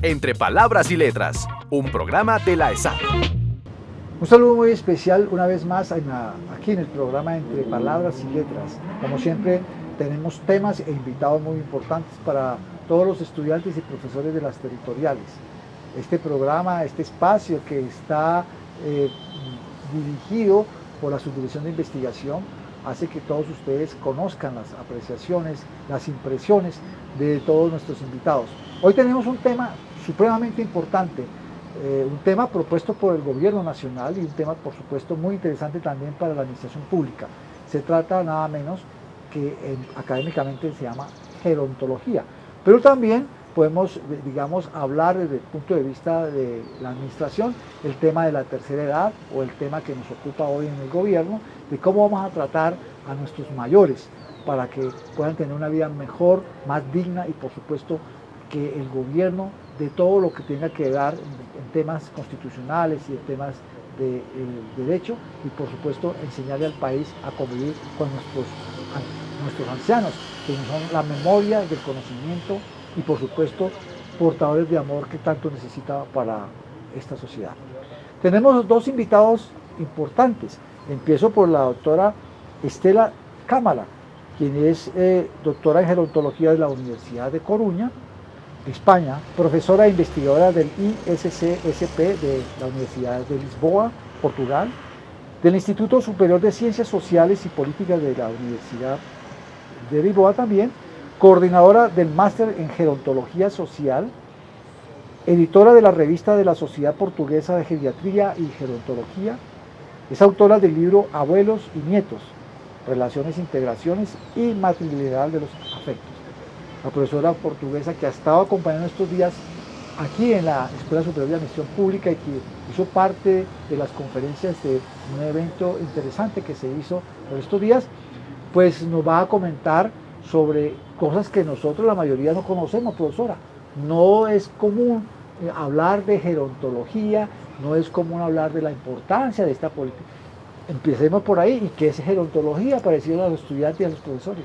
Entre Palabras y Letras, un programa de la ESAP. Un saludo muy especial una vez más aquí en el programa Entre Palabras y Letras. Como siempre tenemos temas e invitados muy importantes para todos los estudiantes y profesores de las territoriales. Este programa, este espacio que está dirigido por la Subdirección de Investigación, hace que todos ustedes conozcan las apreciaciones, las impresiones de todos nuestros invitados. Hoy tenemos un tema supremamente importante, un tema propuesto por el Gobierno Nacional y un tema, por supuesto, muy interesante también para la administración pública. Se trata nada menos que académicamente se llama gerontología, pero también podemos, digamos, hablar desde el punto de vista de la administración, el tema de la tercera edad o el tema que nos ocupa hoy en el gobierno, de cómo vamos a tratar a nuestros mayores para que puedan tener una vida mejor, más digna y por supuesto que el gobierno de todo lo que tenga que dar en temas constitucionales y en temas de derecho y por supuesto enseñarle al país a convivir con nuestros ancianos, que son la memoria del conocimiento y por supuesto portadores de amor que tanto necesita para esta sociedad. Tenemos dos invitados importantes. Empiezo por la doctora Estela Cámara, quien es doctora en gerontología de la Universidad de Coruña, de España, profesora e investigadora del ISCSP de la Universidad de Lisboa, Portugal, del Instituto Superior de Ciencias Sociales y Políticas de la Universidad de Lisboa también, coordinadora del Máster en Gerontología Social, editora de la revista de la Sociedad Portuguesa de Geriatría y Gerontología, es autora del libro Abuelos y Nietos, Relaciones, Integraciones y Maternidad de los Afectos. La profesora portuguesa que ha estado acompañando estos días aquí en la Escuela Superior de Administración Pública y que hizo parte de las conferencias de un evento interesante que se hizo por estos días, pues nos va a comentar sobre cosas que nosotros la mayoría no conocemos, profesora. No es común hablar de gerontología, no es común hablar de la importancia de esta política. Empecemos por ahí. ¿Y qué es gerontología? Para decirlo a los estudiantes y a los profesores.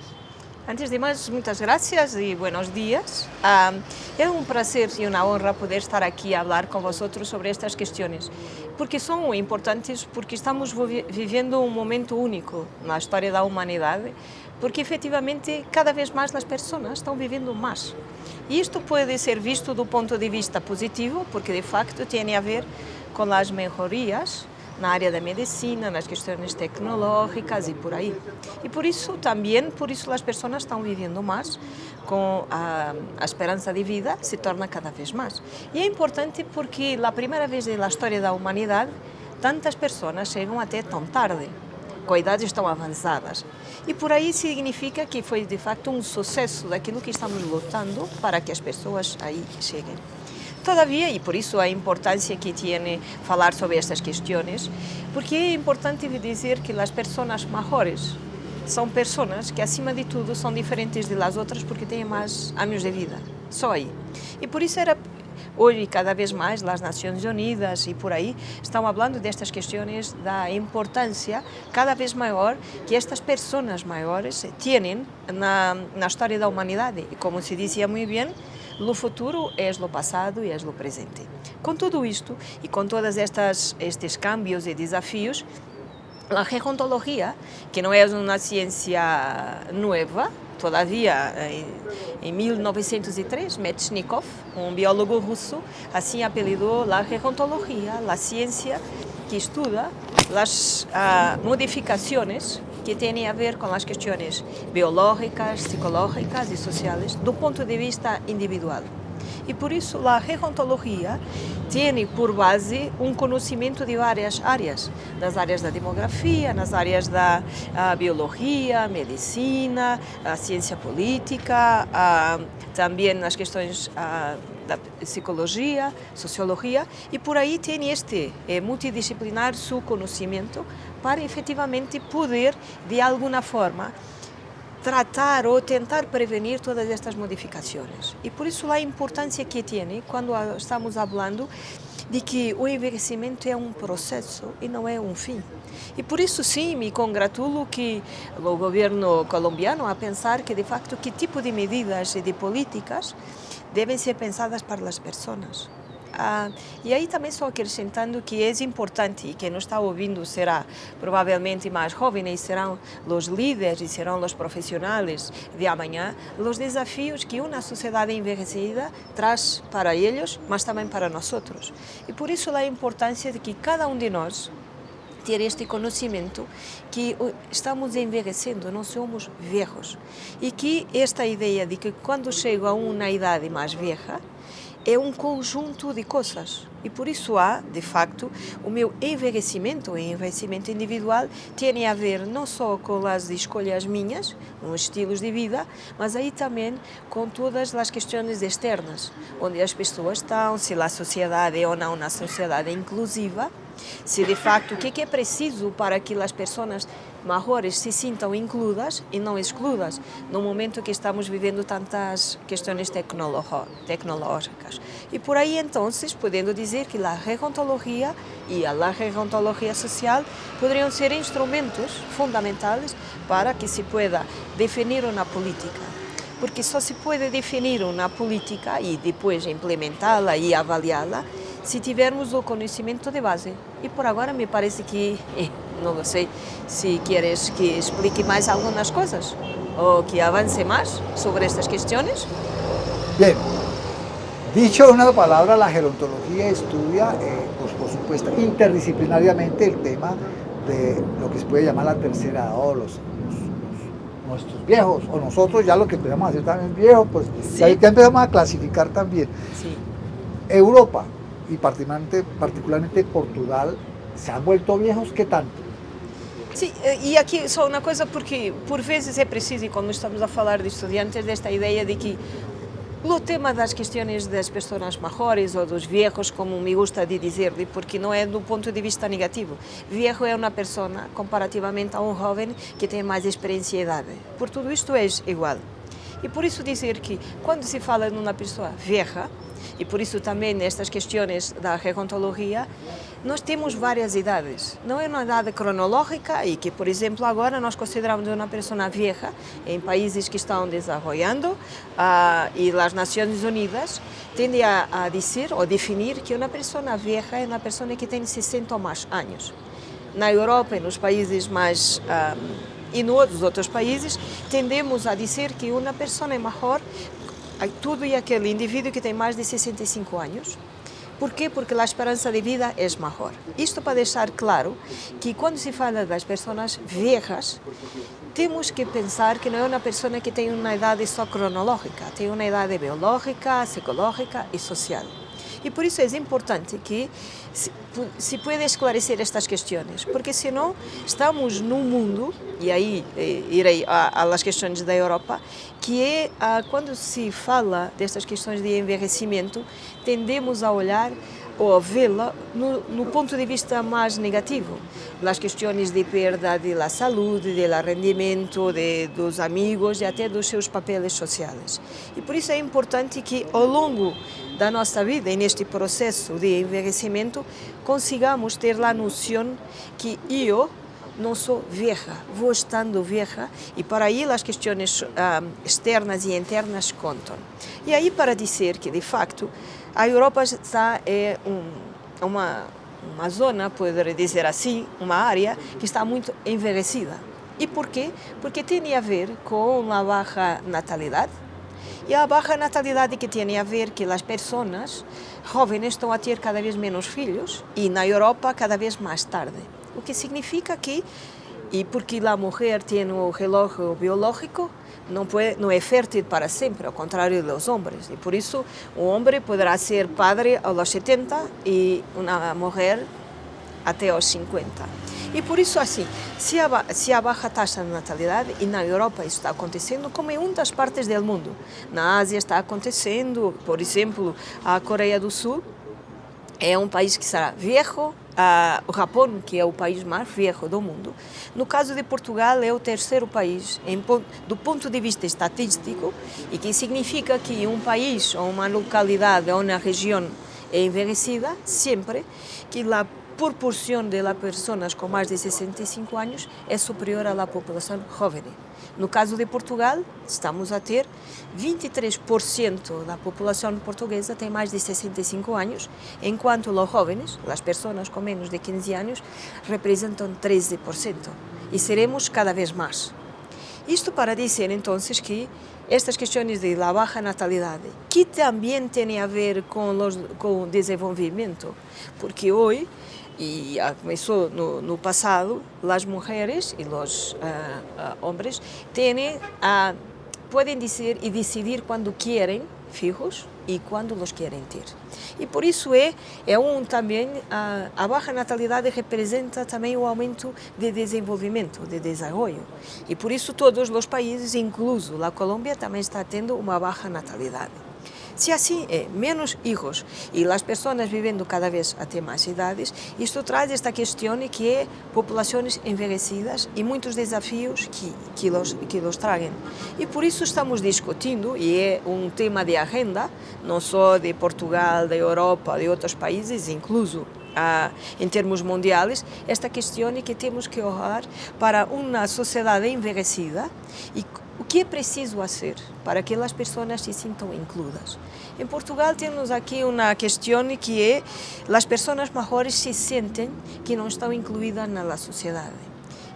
Antes de más, muchas gracias y buenos días. Es un placer y una honra poder estar aquí a hablar con vosotros sobre estas cuestiones, porque son muy importantes, porque estamos viviendo un momento único na história da humanidade, porque efetivamente cada vez mais as pessoas estão vivendo mais. E isto pode ser visto do ponto de vista positivo, porque de facto tem a ver com as melhorias na área da medicina, nas questões tecnológicas e por aí. E por isso também, as pessoas estão vivendo mais, com a esperança de vida se torna cada vez mais. E é importante porque a primeira vez na história da humanidade, tantas pessoas chegam até tão tarde, com idades tão avançadas. E por aí significa que foi de facto um sucesso daquilo que estamos lutando para que as pessoas aí cheguem. Todavía, y por eso la importancia que tiene falar sobre estas cuestiones, porque es importante decir que las personas mayores son personas que, acima de todo, son diferentes de las otras porque tienen más años de vida, só aí. Y por eso hoy cada vez más las Naciones Unidas y por ahí están hablando de estas cuestiones, da importancia cada vez mayor que estas personas mayores tienen na historia da humanidade. Y como se decía muy bien, o futuro é o passado e é o presente. Com tudo isto e com todos estes cambios e desafios, a gerontologia, que não é uma ciência nova, todavía em 1903, Metchnikov, um biólogo russo, assim apelidou a gerontologia, a ciência que estuda as modificações que tiene a ver con las cuestiones biológicas, psicológicas y sociales do ponto de vista individual. Y por eso la gerontología tiene por base un conocimiento de varias áreas, nas áreas da demografia, nas áreas da biología, medicina, ciencia política, también nas questões da psicologia, sociologia, e por aí tem este multidisciplinar seu conhecimento para efetivamente poder, de alguma forma, tratar ou tentar prevenir todas estas modificações. E por isso a importância que tem quando estamos falando de que o envelhecimento é um processo e não é um fim. E por isso sim, me congratulo que o governo colombiano a pensar que de facto que tipo de medidas e de políticas devem ser pensadas para as pessoas. E aí também só acrescentando que é importante, e quem nos está ouvindo será provavelmente mais jovem, e serão os líderes e serão os profissionais de amanhã, os desafios que uma sociedade envelhecida traz para eles, mas também para nós outros. E por isso a importância de que cada um de nós ter este conhecimento que estamos envelhecendo, não somos viejos, e que esta ideia de que quando chego a uma idade mais vieja, é um conjunto de coisas e por isso há, de facto, o meu envelhecimento, o envelhecimento individual, tem a ver não só com as escolhas minhas, os estilos de vida, mas aí também com todas as questões externas, onde as pessoas estão, se a sociedade é ou não uma sociedade inclusiva, se de facto o que é preciso para que as pessoas maiores se sintam incluídas e não excluídas no momento que estamos vivendo tantas questões tecnológicas. E por aí então, podendo dizer que a gerontologia e a gerontologia social poderiam ser instrumentos fundamentais para que se pueda definir uma política. Porque só se pode definir uma política e depois implementá-la e avaliá-la se tivermos o conhecimento de base. E por agora me parece que, não sei se queres que explique mais algumas coisas ou que avance más sobre estas questões. Bien, dicho una palabra, la gerontología estudia, pues por supuesto, interdisciplinariamente el tema de lo que se puede llamar la tercera edad o nuestros viejos, o nosotros ya lo que empezamos a hacer también viejos, pues sí. ya empezamos a clasificar también. Sí. Europa y particularmente Portugal se han vuelto viejos, ¿qué tanto? Sim, e aqui só uma coisa, porque por vezes é preciso, e quando estamos a falar de estudantes, desta ideia de que o tema das questões das pessoas maiores ou dos viejos, como me gusta de dizer, porque não é do ponto de vista negativo. Viejo é uma pessoa comparativamente a um jovem que tem mais experiência e idade. Por tudo isto é igual. E por isso dizer que quando se fala de uma pessoa vieja, e por isso também nestas questões da gerontologia, nós temos várias idades. Não é uma idade cronológica e que, por exemplo, agora nós consideramos uma pessoa vieja em países que estão desenvolvendo e as Nações Unidas tendem a dizer ou definir que uma pessoa vieja é uma pessoa que tem 60 ou mais anos. Na Europa e nos países mais e nos outros países tendemos a dizer que uma pessoa é maior tudo e aquele indivíduo que tem mais de 65 anos. Por quê? Porque a esperança de vida é maior. Isto para deixar claro que quando se fala das pessoas viejas, temos que pensar que não é uma pessoa que tem uma idade só cronológica, tem uma idade biológica, psicológica e social. E por isso é importante que se pueda esclarecer estas questões, porque senão estamos num mundo, e aí irei às questões da Europa, que é quando se fala destas questões de envelhecimento, tendemos a olhar ou a vê-la no ponto de vista mais negativo, das questões de perda da saúde, do rendimento, dos amigos e até dos seus papéis sociais. E por isso é importante que ao longo da nossa vida e neste processo de envelhecimento consigamos ter a noção que eu não sou vieja, vou estando vieja e para aí as questões externas e internas contam. E aí para dizer que de facto a Europa está uma zona, poderia dizer assim, uma área que está muito envelhecida. E por quê? Porque tem a ver com uma baixa natalidade. E a baixa natalidade que tem a ver que as pessoas jovens estão a ter cada vez menos filhos e na Europa cada vez mais tarde. O que significa que, e porque a mulher tem o relógio biológico, não é fértil para sempre, ao contrário dos homens. E por isso o homem poderá ser padre aos 70 e uma mulher até aos 50. E por isso, assim, se há baixa taxa de natalidade, e na Europa isso está acontecendo, como em muitas partes do mundo. Na Ásia está acontecendo, por exemplo, a Coreia do Sul é um país que será viejo, o Japão, que é o país mais viejo do mundo. No caso de Portugal, é o terceiro país, do ponto de vista estatístico, e que significa que um país, ou uma localidade, ou uma região envejecida siempre que la proporción de las personas con más de 65 años é superior à população jovem. No caso de Portugal, estamos a ter 23% da população portuguesa tem mais de 65 anos, enquanto os jovens, as pessoas com menos de 15 anos, representam 13%. E seremos cada vez mais. Isto para dizer, então, que estas questões de la baixa natalidade, que também têm a ver com o desenvolvimento, porque hoje, e começou no passado, as mulheres e os homens podem dizer e decidir quando querem filhos e quando os querem ter. E por isso também a baixa natalidade representa também o aumento de desenvolvimento, de desenvolvimento. E por isso todos os países, incluso a Colômbia, também está tendo uma baixa natalidade. Se assim menos filhos e as pessoas vivendo cada vez até mais idades, isto traz esta questão que é populações envelhecidas e muitos desafios que los tragam. E por isso estamos discutindo, e é tema de agenda, não só de Portugal, da Europa, de outros países, incluso em termos mundiais, esta questão que temos que olhar para uma sociedade envelhecida e o que é preciso fazer para que as pessoas se sintam incluídas. Em Portugal temos aqui uma questão que é as pessoas maiores se sentem que não estão incluídas na sociedade.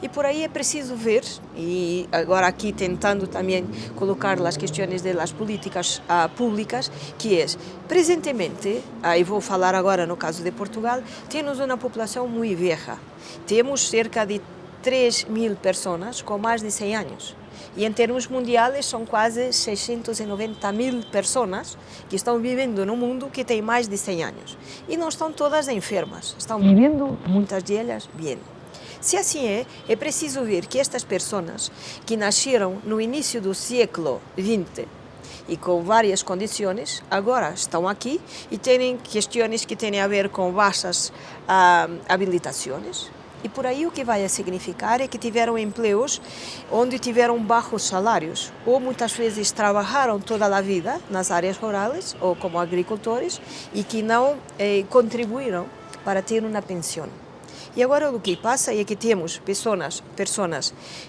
E por aí é preciso ver, e agora aqui tentando também colocar as questões das políticas públicas, que é, presentemente, e vou falar agora no caso de Portugal, temos uma população muito velha. Temos cerca de 3.000 pessoas com mais de 100 anos. E em termos mundiais são quase 690.000 pessoas que estão vivendo no mundo que têm mais de 100 anos. E não estão todas enfermas, estão vivendo, muitas delas, bem. Se assim é preciso ver que estas pessoas que nasceram no início do século XX e com várias condições, agora estão aqui e têm questões que têm a ver com baixas habilitações. E por aí o que vai significar é que tiveram empregos onde tiveram baixos salários, ou muitas vezes trabalharam toda a vida nas áreas rurais ou como agricultores e que não contribuíram para ter uma pensão. E agora o que passa é que temos pessoas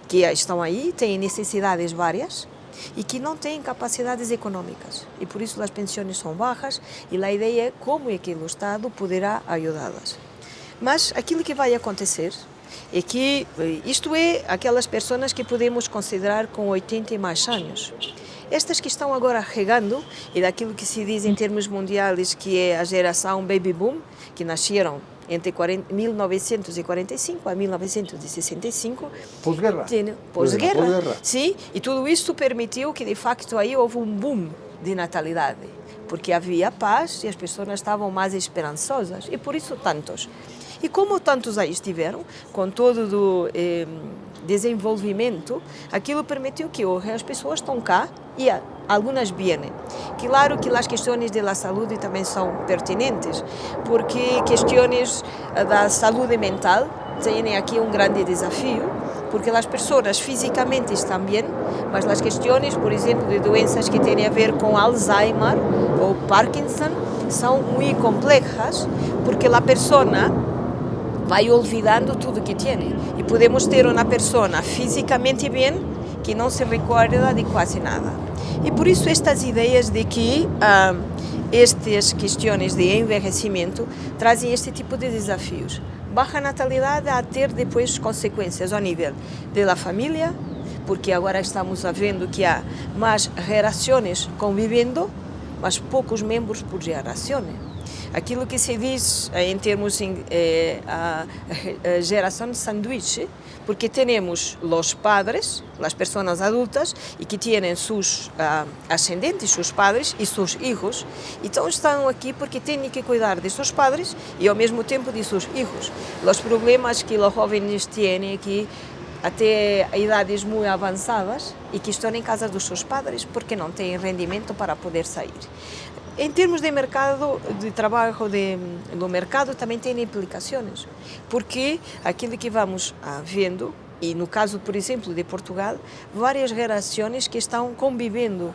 que estão aí, têm necessidades várias e que não têm capacidades econômicas. E por isso as pensões são baixas e a ideia é como é que o Estado poderá ajudá-las. Mas aquilo que vai acontecer é que isto é aquelas pessoas que podemos considerar com 80 e mais anos. Estas que estão agora chegando, e daquilo que se diz em termos mundiais que é a geração Baby Boom, que nasceram entre 1945 a 1965. Pós-guerra. Pós-guerra, sim, e tudo isso permitiu que de facto aí houve um boom de natalidade, porque havia paz e as pessoas estavam mais esperançosas, e por isso tantos. E como tantos aí estiveram, com todo o desenvolvimento, aquilo permitiu que hoje as pessoas estão cá e algumas vêm. Claro que as questões da saúde também são pertinentes, porque questões da saúde mental têm aqui um grande desafio, porque as pessoas fisicamente estão bem, mas as questões, por exemplo, de doenças que têm a ver com Alzheimer ou Parkinson são muito complexas, porque a pessoa vai olvidando tudo que tem. E podemos ter uma pessoa fisicamente bem que não se recorda de quase nada. E por isso estas ideias de que estas questões de envelhecimento trazem este tipo de desafios. Baixa natalidade a ter depois consequências ao nível da família, porque agora estamos vendo que há mais gerações convivendo, mas poucos membros por geração. Aquilo que se diz em termos a geração de sanduíche, porque temos os padres, as pessoas adultas, e que têm seus ascendentes, seus padres e seus filhos, então estão aqui porque têm que cuidar de seus padres e ao mesmo tempo de seus filhos. Os problemas que os jovens têm aqui até idades muito avançadas e que estão em casa dos seus padres porque não têm rendimento para poder sair. Em termos de mercado de trabalho, do mercado também tem implicações, porque aquilo que vamos vendo, e no caso, por exemplo, de Portugal, várias gerações que estão convivendo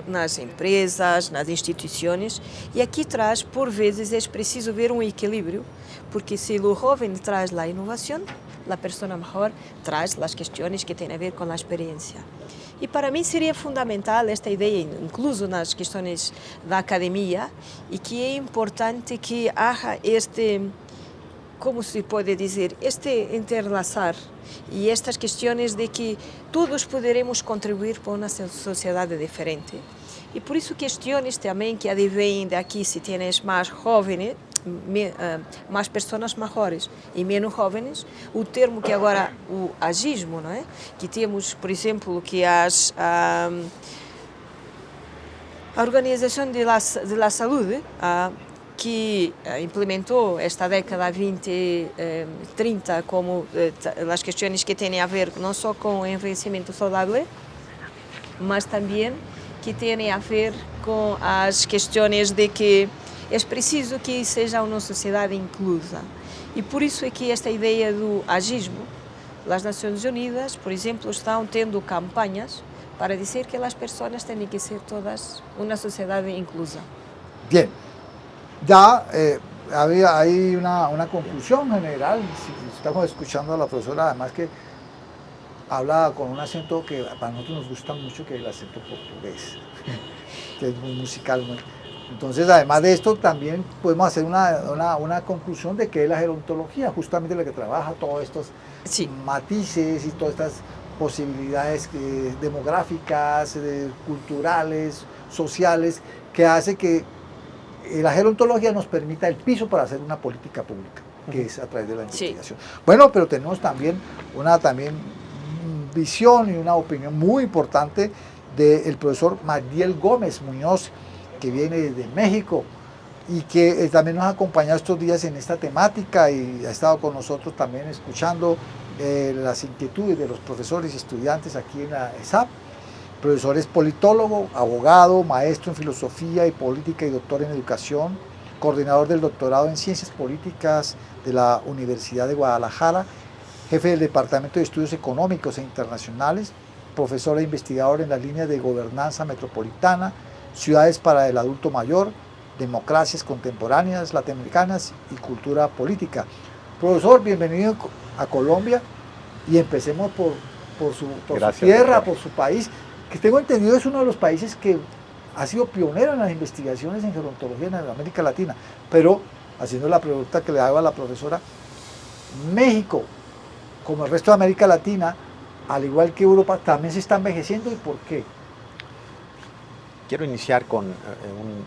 nas empresas, nas instituições, e aqui traz, por vezes, é preciso ver um equilíbrio, porque se o jovem traz a inovação, a pessoa maior traz as questões que têm a ver com a experiência. E para mim seria fundamental esta ideia, incluso nas questões da academia, e que é importante que haja como se pode dizer, interlaçar e estas questões de que todos poderemos contribuir para uma sociedade diferente. E por isso questões também que advêm daqui, se tens mais jovens, mais pessoas maiores e menos jovens, o termo que agora, o agismo, não é? Que temos, por exemplo, que a Organização de la Saúde, que implementou esta década 2030 como as questões que têm a ver não só com o envelhecimento saudável, mas também que têm a ver com as questões de que é preciso que seja uma sociedade inclusa. E por isso é que esta ideia do agismo, as Nações Unidas, por exemplo, estão tendo campanhas para dizer que as pessoas têm que ser todas uma sociedade inclusa. Bien. Ya hay una conclusión general, si estamos escuchando a la profesora, además que habla con un acento que para nosotros nos gusta mucho, que es el acento portugués, que es muy musical. Entonces, además de esto, también podemos hacer una conclusión de que es la gerontología, justamente la que trabaja todos estos matices y todas estas posibilidades demográficas, culturales, sociales, que hace que la gerontología nos permita el piso para hacer una política pública, que es a través de la investigación. Bueno, pero tenemos también una visión y una opinión muy importante del profesor Magdiel Gómez Muñoz, que viene desde México y que también nos ha acompañado estos días en esta temática y ha estado con nosotros también escuchando las inquietudes de los profesores y estudiantes aquí en la ESAP. El profesor es politólogo, abogado, maestro en filosofía y política y doctor en educación, coordinador del doctorado en ciencias políticas de la Universidad de Guadalajara, jefe del Departamento de Estudios Económicos e Internacionales, profesor e investigador en las líneas de gobernanza metropolitana, ciudades para el adulto mayor, democracias contemporáneas latinoamericanas y cultura política. Profesor, bienvenido a Colombia y empecemos por su tierra, por su país, que tengo entendido es uno de los países que ha sido pionero en las investigaciones en gerontología en América Latina. Pero, haciendo la pregunta que le hago a la profesora, México, como el resto de América Latina, al igual que Europa, también se está envejeciendo. ¿Y por qué? Quiero iniciar con un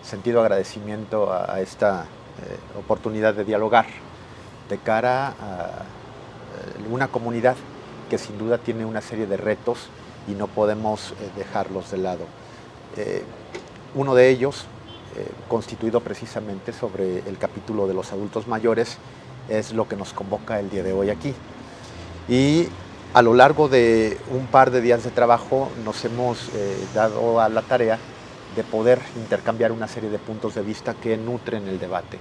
sentido agradecimiento a esta oportunidad de dialogar de cara a una comunidad que sin duda tiene una serie de retos y no podemos dejarlos de lado. Uno de ellos, constituido precisamente sobre el capítulo de los adultos mayores, es lo que nos convoca el día de hoy aquí. Y a lo largo de un par de días de trabajo nos hemos dado a la tarea de poder intercambiar una serie de puntos de vista que nutren el debate.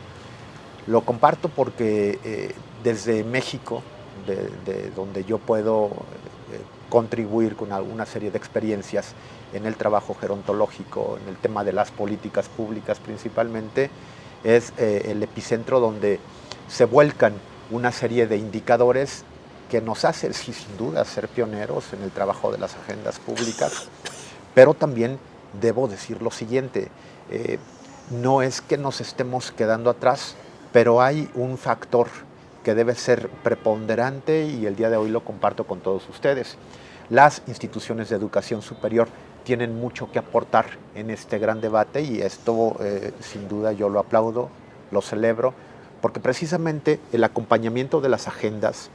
Lo comparto porque desde México, de donde yo puedo contribuir con alguna serie de experiencias en el trabajo gerontológico, en el tema de las políticas públicas principalmente, es el epicentro donde se vuelcan una serie de indicadores que nos hacen, sí, sin duda, ser pioneros en el trabajo de las agendas públicas, pero también debo decir lo siguiente, no es que nos estemos quedando atrás, pero hay un factor que debe ser preponderante y el día de hoy lo comparto con todos ustedes. Las instituciones de educación superior tienen mucho que aportar en este gran debate y esto sin duda yo lo aplaudo, lo celebro, porque precisamente el acompañamiento de las agendas,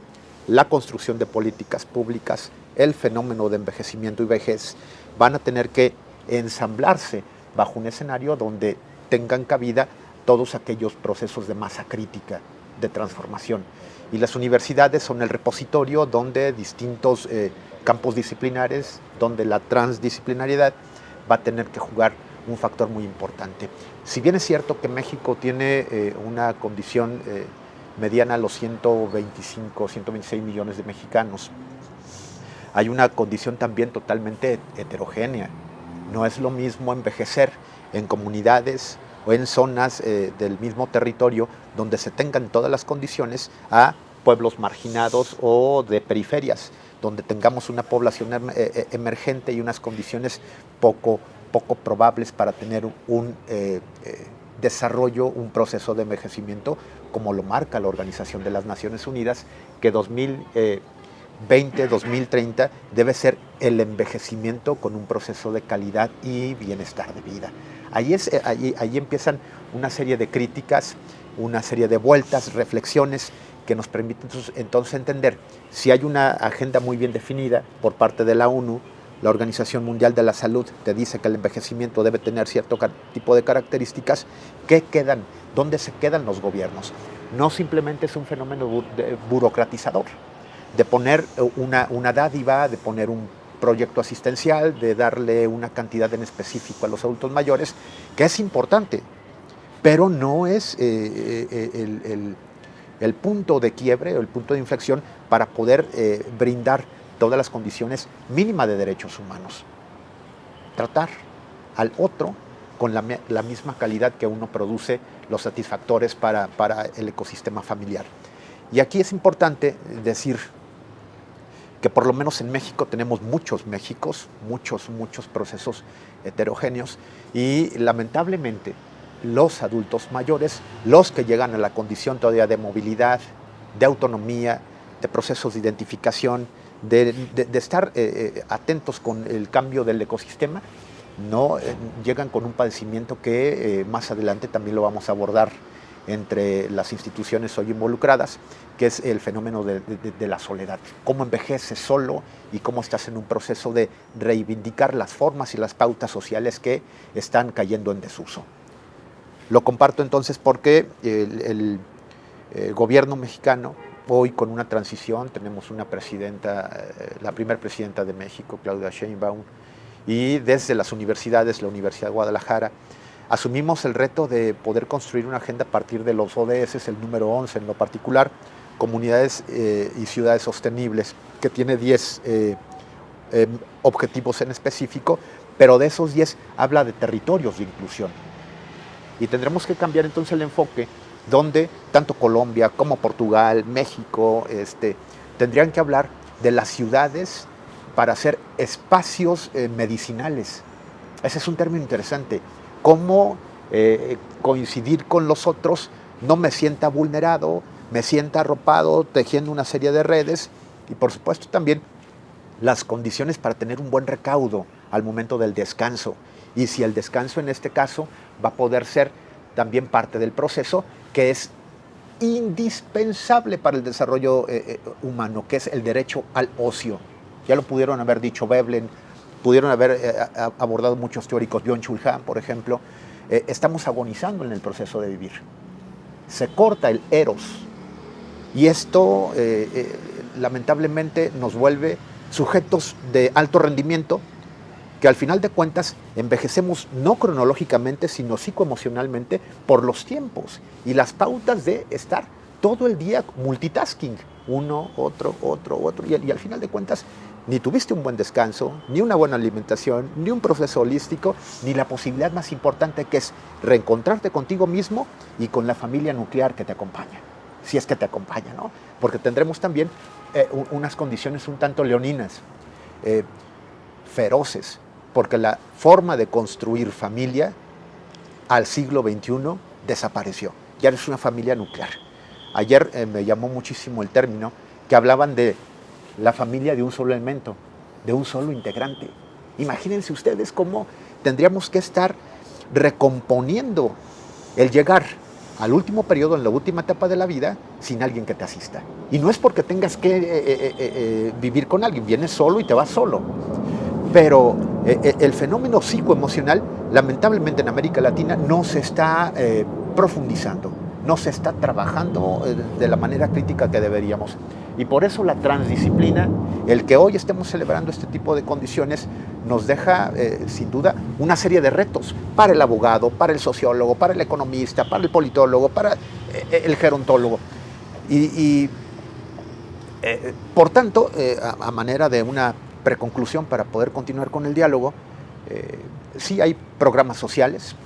la construcción de políticas públicas, el fenómeno de envejecimiento y vejez van a tener que ensamblarse bajo un escenario donde tengan cabida todos aquellos procesos de masa crítica, de transformación. Y las universidades son el repositorio donde distintos campos disciplinares, donde la transdisciplinariedad va a tener que jugar un factor muy importante. Si bien es cierto que México tiene una condición mediana a los 125, 126 millones de mexicanos, hay una condición también totalmente heterogénea. No es lo mismo envejecer en comunidades o en zonas del mismo territorio donde se tengan todas las condiciones a pueblos marginados o de periferias, donde tengamos una población emergente y unas condiciones poco probables para tener un desarrollo, un proceso de envejecimiento, como lo marca la Organización de las Naciones Unidas, que 2020, 2030 debe ser el envejecimiento con un proceso de calidad y bienestar de vida. Ahí empiezan una serie de críticas, una serie de vueltas, reflexiones, que nos permiten entonces entender si hay una agenda muy bien definida por parte de la ONU. La Organización Mundial de la Salud te dice que el envejecimiento debe tener cierto tipo de características. ¿Qué quedan? ¿Dónde se quedan los gobiernos? No simplemente es un fenómeno burocratizador, de poner una dádiva, de poner un proyecto asistencial, de darle una cantidad en específico a los adultos mayores, que es importante, pero no es el punto de quiebre o el punto de inflexión para poder brindar todas las condiciones mínimas de derechos humanos. Tratar al otro con la misma calidad que uno produce los satisfactores para el ecosistema familiar. Y aquí es importante decir que por lo menos en México tenemos muchos Méxicos, muchos procesos heterogéneos, y lamentablemente los adultos mayores, los que llegan a la condición todavía de movilidad, de autonomía, de procesos de identificación, de estar atentos con el cambio del ecosistema, no llegan con un padecimiento que más adelante también lo vamos a abordar entre las instituciones hoy involucradas, que es el fenómeno de la soledad. Cómo envejeces solo y cómo estás en un proceso de reivindicar las formas y las pautas sociales que están cayendo en desuso. Lo comparto entonces porque el gobierno mexicano, hoy con una transición, tenemos una presidenta, la primera presidenta de México, Claudia Sheinbaum, y desde las universidades, la Universidad de Guadalajara, asumimos el reto de poder construir una agenda a partir de los ODS, el número 11 en lo particular, Comunidades y Ciudades Sostenibles, que tiene 10 objetivos en específico, pero de esos 10 habla de territorios de inclusión. Y tendremos que cambiar entonces el enfoque, donde tanto Colombia como Portugal, México, tendrían que hablar de las ciudades para hacer espacios medicinales. Ese es un término interesante. Cómo coincidir con los otros, no me sienta vulnerado, me sienta arropado, tejiendo una serie de redes, y por supuesto también las condiciones para tener un buen recaudo al momento del descanso. Y si el descanso en este caso va a poder ser también parte del proceso, que es indispensable para el desarrollo humano, que es el derecho al ocio. Ya lo pudieron haber dicho Veblen, pudieron haber abordado muchos teóricos, Byung-Chul Han, por ejemplo. Estamos agonizando en el proceso de vivir. Se corta el eros, y esto lamentablemente nos vuelve sujetos de alto rendimiento, que al final de cuentas envejecemos no cronológicamente, sino psicoemocionalmente por los tiempos y las pautas de estar todo el día multitasking, uno, otro, y al final de cuentas ni tuviste un buen descanso, ni una buena alimentación, ni un proceso holístico, ni la posibilidad más importante, que es reencontrarte contigo mismo y con la familia nuclear que te acompaña, si es que te acompaña, ¿no? Porque tendremos también unas condiciones un tanto leoninas, feroces, porque la forma de construir familia al siglo XXI desapareció. Ya no es una familia nuclear. Ayer me llamó muchísimo el término que hablaban de la familia de un solo elemento, de un solo integrante. Imagínense ustedes cómo tendríamos que estar recomponiendo el llegar al último periodo, en la última etapa de la vida, sin alguien que te asista. Y no es porque tengas que vivir con alguien, vienes solo y te vas solo. Pero el fenómeno psicoemocional, lamentablemente en América Latina, no se está profundizando, no se está trabajando de la manera crítica que deberíamos. Y por eso la transdisciplina, el que hoy estemos celebrando este tipo de condiciones, nos deja sin duda una serie de retos para el abogado, para el sociólogo, para el economista, para el politólogo, para el gerontólogo. Y Por tanto, a manera de una preconclusión para poder continuar con el diálogo, sí hay programas sociales,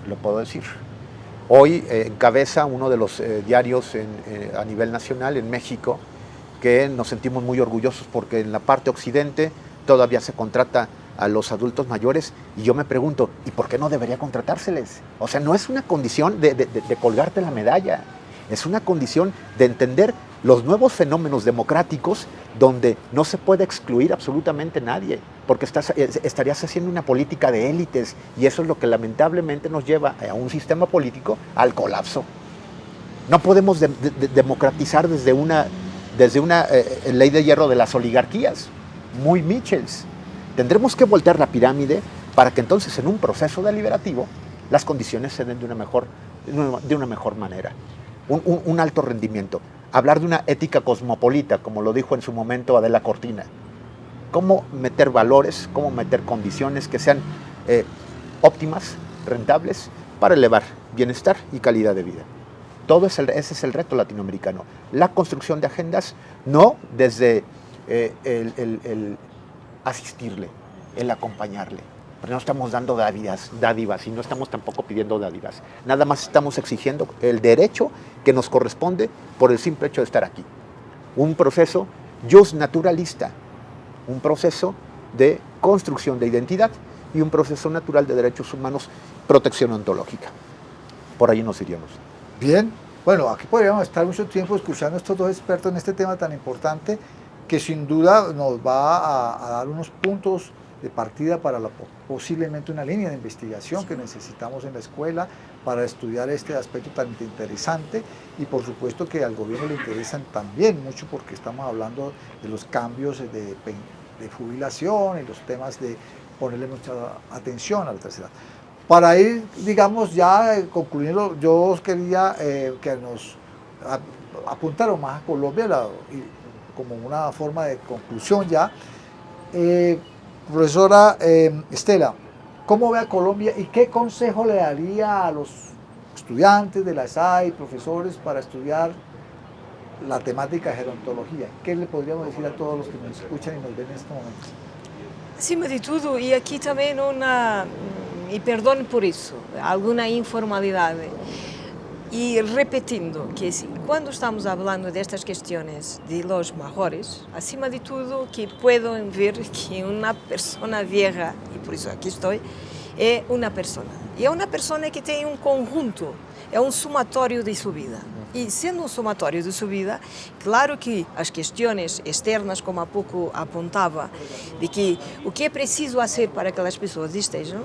lo puedo decir. Hoy encabeza uno de los diarios a nivel nacional en México, que nos sentimos muy orgullosos porque en la parte occidente todavía se contrata a los adultos mayores, y yo me pregunto, ¿y por qué no debería contratárseles? O sea, no es una condición de colgarte la medalla, es una condición de entender los nuevos fenómenos democráticos donde no se puede excluir absolutamente nadie, porque estarías haciendo una política de élites, y eso es lo que lamentablemente nos lleva a un sistema político al colapso. No podemos democratizar desde una ley de hierro de las oligarquías, muy Michels. Tendremos que voltear la pirámide para que entonces en un proceso deliberativo las condiciones se den de una mejor manera. Un alto rendimiento. Hablar de una ética cosmopolita, como lo dijo en su momento Adela Cortina. Cómo meter valores, cómo meter condiciones que sean óptimas, rentables, para elevar bienestar y calidad de vida. Ese es el reto latinoamericano. La construcción de agendas, no desde el asistirle, el acompañarle. Pero no estamos dando dádivas, y no estamos tampoco pidiendo dádivas. Nada más estamos exigiendo el derecho que nos corresponde por el simple hecho de estar aquí. Un proceso jus naturalista, un proceso de construcción de identidad y un proceso natural de derechos humanos, protección ontológica. Por ahí nos iríamos. Bien, bueno, aquí podríamos estar mucho tiempo escuchando a estos dos expertos en este tema tan importante, que sin duda nos va a dar unos puntos de partida para posiblemente una línea de investigación que necesitamos en la escuela para estudiar este aspecto tan interesante, y por supuesto que al gobierno le interesan también mucho, porque estamos hablando de los cambios de jubilación y los temas de ponerle mucha atención a la tercera edad. Para ir, digamos, ya concluyendo, yo os quería que nos apuntaron más a Colombia como una forma de conclusión ya. Profesora Estela, ¿cómo ve a Colombia y qué consejo le daría a los estudiantes de la ESAI, profesores, para estudiar la temática de gerontología? ¿Qué le podríamos decir a todos los que nos escuchan y nos ven en este momento? Acima de tudo, e aqui também e perdone por isso, alguma informalidade. E repetindo que assim, quando estamos falando destas questões de los maiores, acima de tudo que podem ver que uma pessoa vieja, e por isso aqui estou, é uma pessoa. E é uma pessoa que tem um conjunto, é um somatório de sua vida. E sendo um somatório de sua vida, claro que as questões externas, como há pouco apontava, de que o que é preciso fazer para que as pessoas estejam,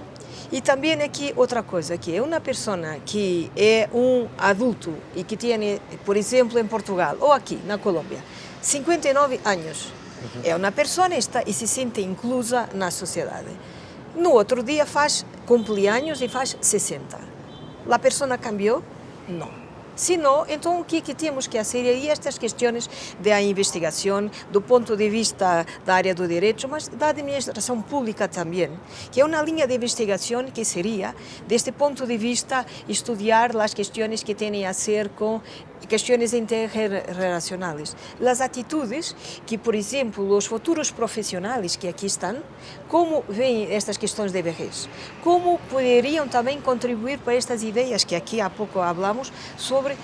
e também aqui outra coisa, que é uma pessoa que é um adulto e que tem, por exemplo, em Portugal ou aqui na Colômbia, 59 anos. É uma pessoa e se sente inclusa na sociedade. No outro dia cumpre anos e faz 60. A pessoa cambiou? Não. Se não, então o que temos que fazer aí estas questões da investigação, do ponto de vista da área do direito, mas da administração pública também, que é uma linha de investigação que seria, deste ponto de vista, estudar as questões que têm a ver com questões interrelacionais. As atitudes que, por exemplo, os futuros profissionais que aqui estão, como veem estas questões de vejez, como poderiam também contribuir para estas ideias que aqui há pouco falamos sobre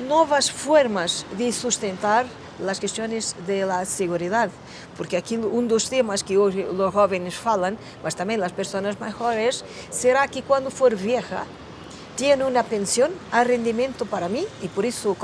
novas formas de sustentar as questões da segurança, porque aqui dos temas que hoje os jovens falam, mas também as pessoas maiores, será que quando for vieja tiene una pensión a rendimiento para mí, y por eso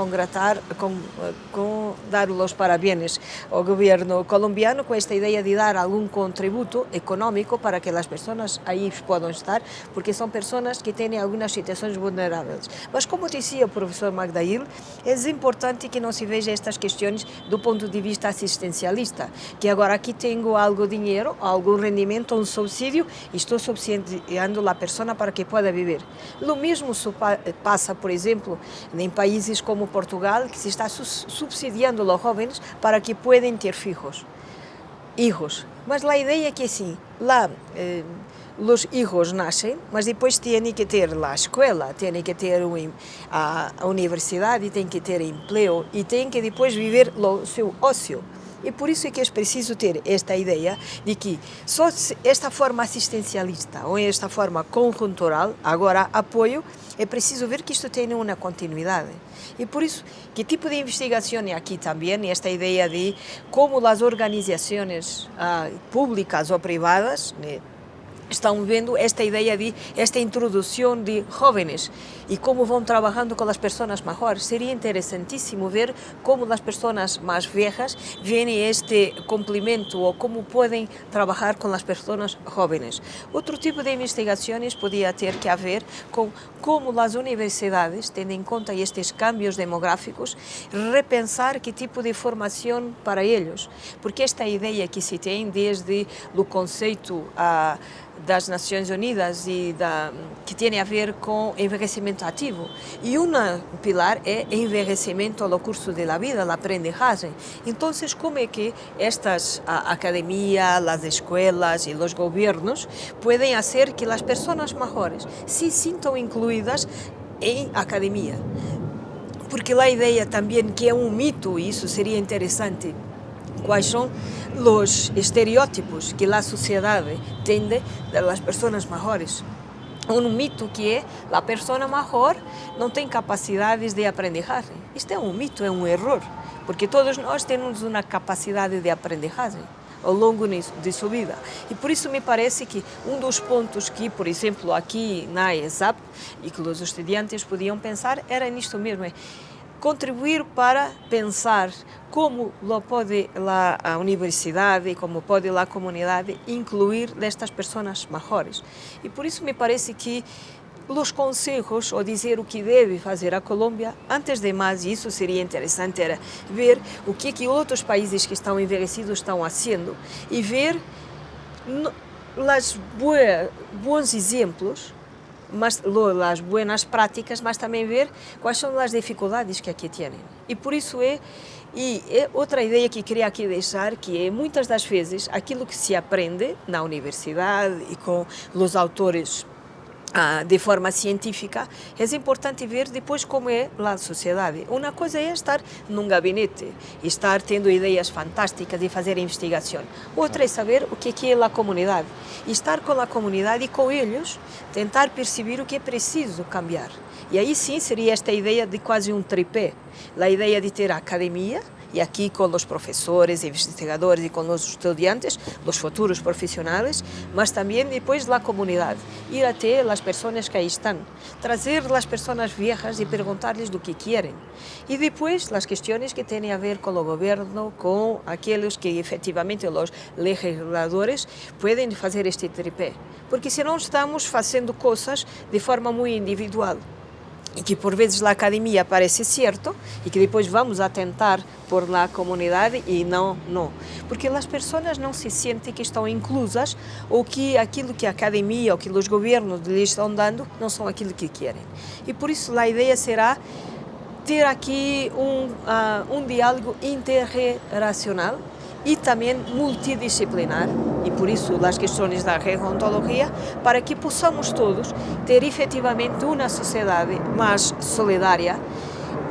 dar los parabienes al gobierno colombiano con esta idea de dar algún contributo económico para que las personas ahí puedan estar, porque son personas que tienen algunas situaciones vulnerables. Mas como decía el profesor Magdail, es importante que no se veja estas cuestiones do ponto de vista asistencialista, que agora aquí tengo algo de dinero, algún rendimiento, un subsidio, y estoy subsidiando a la persona para que pueda vivir. Lo mismo passa, por exemplo, em países como Portugal, que se está subsidiando os jovens para que possam ter filhos. hijos. Mas a ideia é que assim, lá os hijos nascem, mas depois têm que ter a escola, têm que ter a universidade, têm que ter emprego e têm que depois viver o seu ócio. E por isso é que é preciso ter esta ideia de que só esta forma assistencialista ou esta forma conjuntural, agora apoio, é preciso ver que isto tem uma continuidade. E por isso, que tipo de investigação é aqui também, esta ideia de como as organizações públicas ou privadas, né, estão vendo esta ideia de esta introdução de jovens e como vão trabalhando com as pessoas maiores. Seria interessantíssimo ver como as pessoas mais velhas veem este complemento ou como podem trabalhar com as pessoas jovens. Outro tipo de investigações podia ter que ver com como as universidades, tendo em conta estes cambios demográficos, repensar que tipo de formação para eles. Porque esta ideia que se tem desde o conceito das Nações Unidas e que tem a ver com envelhecimento ativo. E um pilar é envelhecimento ao curso da vida, a aprendizagem. Então, como é que a academia, as escolas e os governos podem fazer que as pessoas maiores se sintam incluídas em academia? Porque a ideia também que é um mito, e isso seria interessante, quais são os estereótipos que a sociedade tende das pessoas maiores. Um mito que é a pessoa maior não tem capacidades de aprendizagem. Isto é um mito, é um erro, porque todos nós temos uma capacidade de aprendizagem ao longo de sua vida. E por isso me parece que um dos pontos que, por exemplo, aqui na ESAP, e que os estudantes podiam pensar, era nisto mesmo, contribuir para pensar como pode a universidade, como pode a comunidade incluir destas pessoas maiores. E por isso me parece que os conselhos, ou dizer o que deve fazer a Colômbia, antes de mais, e isso seria interessante, era ver o que outros países que estão envelhecidos estão fazendo e ver os bons exemplos, mas as boas práticas, mas também ver quais são as dificuldades que aqui têm. E por isso é outra ideia que queria aqui deixar, que é muitas das vezes aquilo que se aprende na universidade e com os autores de forma científica, é importante ver depois como é a sociedade. Uma coisa é estar num gabinete, estar tendo ideias fantásticas de fazer investigação. Outra é saber o que é a comunidade. Estar com a comunidade e com eles, tentar perceber o que é preciso cambiar. E aí sim seria esta ideia de quase um tripé. A ideia de ter a academia, e aqui com os professores, investigadores e com os estudantes, os futuros profissionais, mas também depois a comunidade, ir até as pessoas que aí estão, trazer as pessoas viejas e perguntar-lhes do que querem. E depois as questões que têm a ver com o governo, com aqueles que efetivamente os legisladores podem fazer este tripé, porque senão estamos fazendo coisas de forma muito individual. E que por vezes a academia parece certo e que depois vamos a tentar por la comunidade e não. Porque as pessoas não se sentem que estão inclusas ou que aquilo que a academia ou que os governos lhes estão dando não são aquilo que querem. E por isso a ideia será ter aqui um diálogo interrelacional e também multidisciplinar, e por isso as questões da gerontologia, para que possamos todos ter efetivamente uma sociedade mais solidária.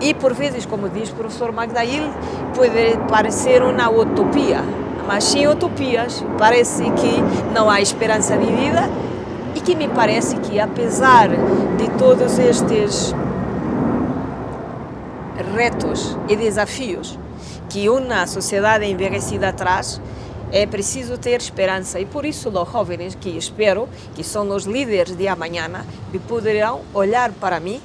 E por vezes, como diz o professor Magdail, pode parecer uma utopia, mas sem utopias parece que não há esperança de vida, e que me parece que apesar de todos estes retos e desafios que uma sociedade envelhecida traz, é preciso ter esperança. E por isso os jovens, que espero que são os líderes de amanhã, poderão olhar para mim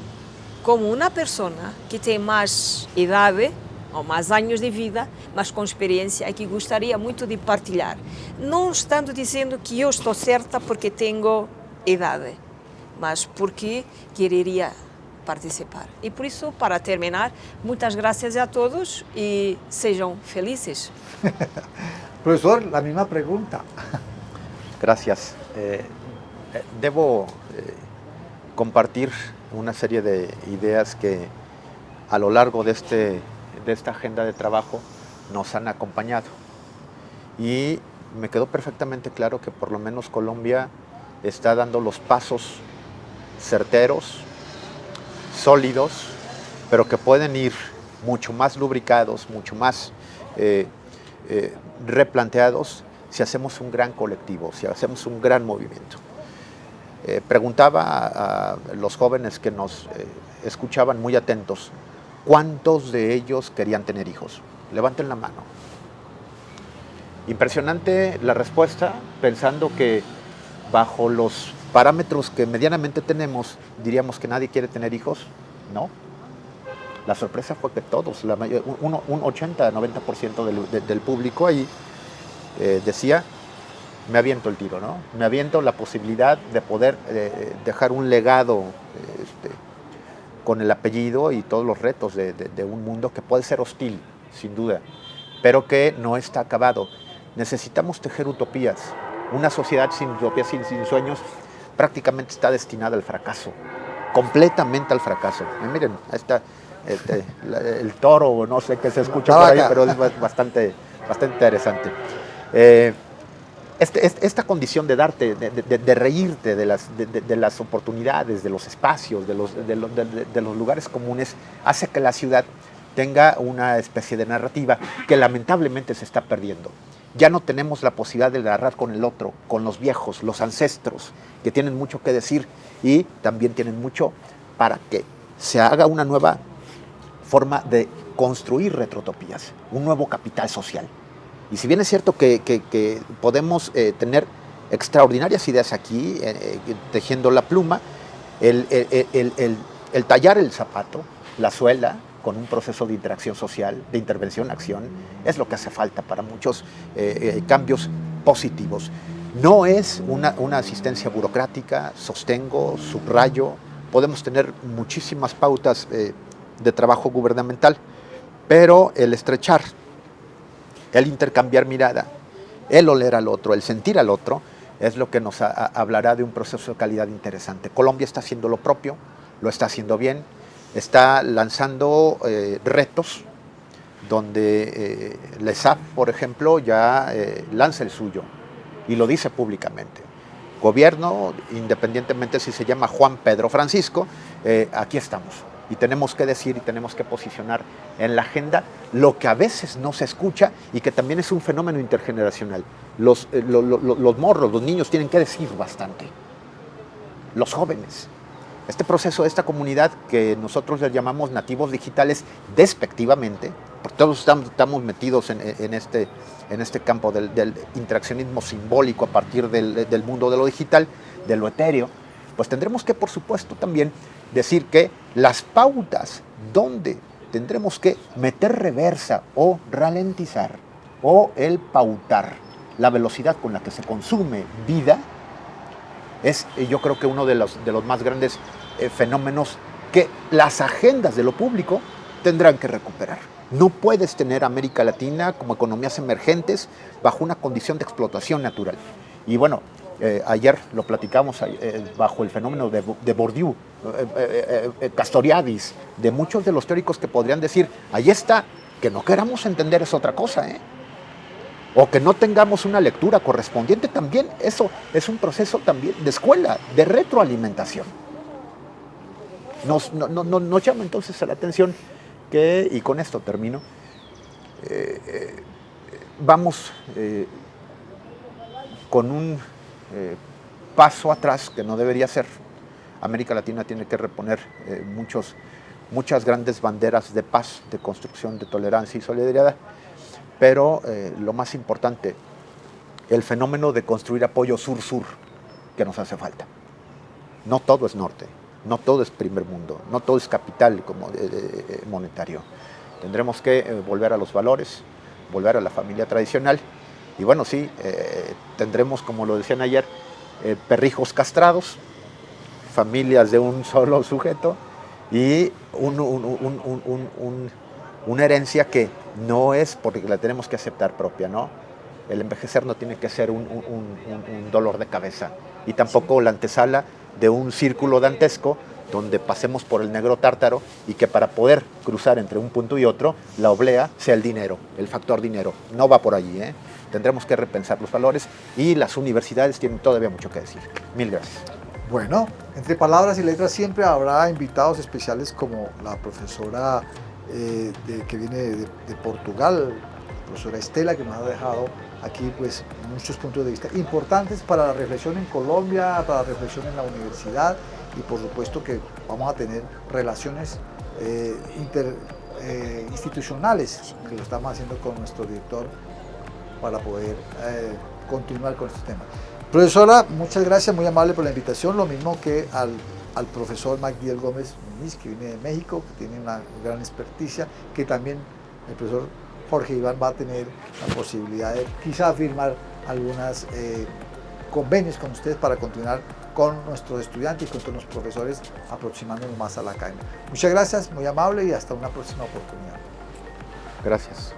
como uma pessoa que tem mais idade ou mais anos de vida, mas com experiência e que gostaria muito de partilhar. Não estando dizendo que eu estou certa porque tenho idade, mas porque quereria participar. E por isso, para terminar, muitas graças a todos e sejam felizes. Profesor, la misma pregunta. Gracias. Debo compartir una serie de ideas que a lo largo de esta agenda de trabajo nos han acompañado. Y me quedó perfectamente claro que por lo menos Colombia está dando los pasos certeros, sólidos, pero que pueden ir mucho más lubricados, mucho más replanteados si hacemos un gran colectivo, si hacemos un gran movimiento. Preguntaba a los jóvenes que nos escuchaban muy atentos, ¿cuántos de ellos querían tener hijos? Levanten la mano. Impresionante la respuesta, pensando que bajo los parámetros que medianamente tenemos, diríamos que nadie quiere tener hijos. No. La sorpresa fue que todos, un 80-90% del público ahí decía, me aviento el tiro, ¿no? Me aviento la posibilidad de poder dejar un legado con el apellido y todos los retos de un mundo que puede ser hostil, sin duda, pero que no está acabado. Necesitamos tejer utopías. Una sociedad sin utopías, sin sueños, prácticamente está destinada al fracaso, completamente al fracaso. Miren, ahí está el toro, no sé qué se escucha por ahí, pero es bastante interesante. Esta condición de darte, de reírte de las oportunidades, de los espacios, de los lugares comunes, hace que la ciudad tenga una especie de narrativa que lamentablemente se está perdiendo. Ya no tenemos la posibilidad de narrar con el otro, con los viejos, los ancestros, que tienen mucho que decir y también tienen mucho para que se haga una nueva forma de construir retrotopías, un nuevo capital social. Y si bien es cierto que podemos tener extraordinarias ideas aquí, tejiendo la pluma, el tallar el zapato, la suela, con un proceso de interacción social, de intervención-acción, es lo que hace falta para muchos cambios positivos. No es una asistencia burocrática, sostengo, subrayo, podemos tener muchísimas pautas de trabajo gubernamental, pero el estrechar, el intercambiar mirada, el oler al otro, el sentir al otro, es lo que nos hablará de un proceso de calidad interesante. Colombia está haciendo lo propio, lo está haciendo bien, está lanzando retos donde la ESAP, por ejemplo, ya lanza el suyo y lo dice públicamente. Gobierno, independientemente si se llama Juan, Pedro, Francisco, aquí estamos. Y tenemos que decir y tenemos que posicionar en la agenda lo que a veces no se escucha y que también es un fenómeno intergeneracional. Los morros, los niños tienen que decir bastante. Los jóvenes. Este proceso, esta comunidad que nosotros les llamamos nativos digitales despectivamente, porque todos estamos metidos en este campo del interaccionismo simbólico a partir del mundo de lo digital, de lo etéreo, pues tendremos que, por supuesto, también decir que las pautas donde tendremos que meter reversa o ralentizar o el pautar la velocidad con la que se consume vida, es yo creo que uno de los más grandes fenómenos que las agendas de lo público tendrán que recuperar. No puedes tener América Latina como economías emergentes bajo una condición de explotación natural. Y bueno, ayer lo platicamos bajo el fenómeno de Bourdieu, Castoriadis, de muchos de los teóricos que podrían decir, ahí está, que no queramos entender es otra cosa, o que no tengamos una lectura correspondiente también, eso es un proceso también de escuela, de retroalimentación. Nos llama entonces la atención que, y con esto termino, vamos con un paso atrás que no debería ser. América Latina tiene que reponer muchas grandes banderas de paz, de construcción, de tolerancia y solidaridad, pero lo más importante, el fenómeno de construir apoyo sur-sur que nos hace falta. No todo es norte, no todo es primer mundo, no todo es capital como monetario. Tendremos que volver a los valores, volver a la familia tradicional y bueno, sí, tendremos, como lo decían ayer, perrijos castrados, familias de un solo sujeto y una herencia que no es porque la tenemos que aceptar propia, ¿no? El envejecer no tiene que ser un dolor de cabeza y tampoco la antesala de un círculo dantesco donde pasemos por el negro tártaro y que para poder cruzar entre un punto y otro, la oblea sea el dinero, el factor dinero. No va por allí, tendremos que repensar los valores y las universidades tienen todavía mucho que decir. Mil gracias. Bueno, entre palabras y letras siempre habrá invitados especiales como la profesora que viene de Portugal, la profesora Estela, que nos ha dejado aquí pues muchos puntos de vista importantes para la reflexión en Colombia, para la reflexión en la universidad, y por supuesto que vamos a tener relaciones institucionales, que lo estamos haciendo con nuestro director para poder continuar con este tema. Profesora, muchas gracias, muy amable por la invitación, lo mismo que al profesor Magdiel Gómez Muñiz, que viene de México, que tiene una gran experticia, que también el profesor Jorge Iván va a tener la posibilidad de quizá firmar algunos convenios con ustedes para continuar con nuestros estudiantes y con todos los profesores, aproximándonos más a la academia. Muchas gracias, muy amable, y hasta una próxima oportunidad. Gracias.